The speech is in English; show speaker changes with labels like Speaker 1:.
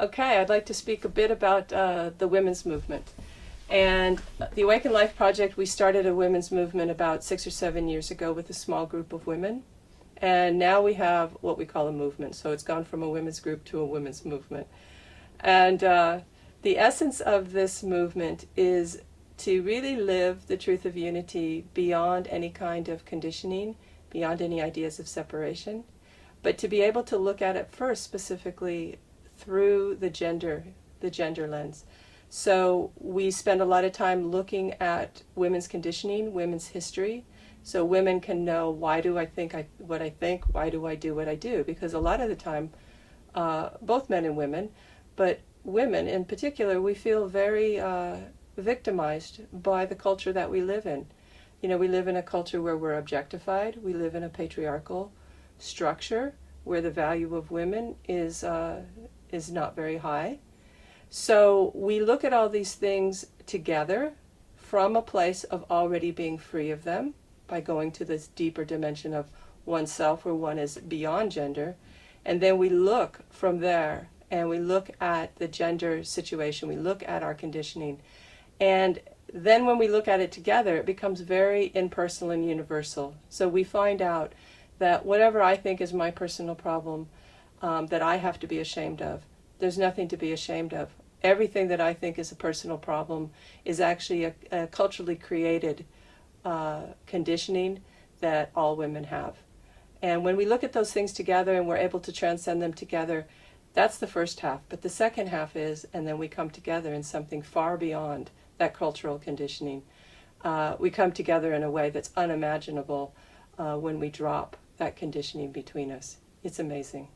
Speaker 1: Okay, I'd like to speak a bit about the women's movement. And the Awaken Life Project, we started a women's movement about 6 or 7 years ago with a small group of women. And now we have what we call a movement. So it's gone from a women's group to a women's movement. And the essence of this movement is to really live the truth of unity beyond any kind of conditioning, beyond any ideas of separation, but to be able to look at it first specifically through the gender lens. So we spend a lot of time looking at women's conditioning, women's history, so women can know, why do I think what I think, why do I do what I do? Because a lot of the time, both men and women, but women in particular, we feel very victimized by the culture that we live in. You know, we live in a culture where we're objectified. We live in a patriarchal structure where the value of women is not very high. So we look at all these things together from a place of already being free of them by going to this deeper dimension of oneself where one is beyond gender. And then we look from there and we look at the gender situation. We look at our conditioning. And then when we look at it together, it becomes very impersonal and universal. So we find out that whatever I think is my personal problem that I have to be ashamed of, there's nothing to be ashamed of. Everything that I think is a personal problem is actually a culturally created conditioning that all women have. And when we look at those things together and we're able to transcend them together, that's the first half. But the second half is, and then we come together in something far beyond that cultural conditioning. We come together in a way that's unimaginable when we drop that conditioning between us. It's amazing.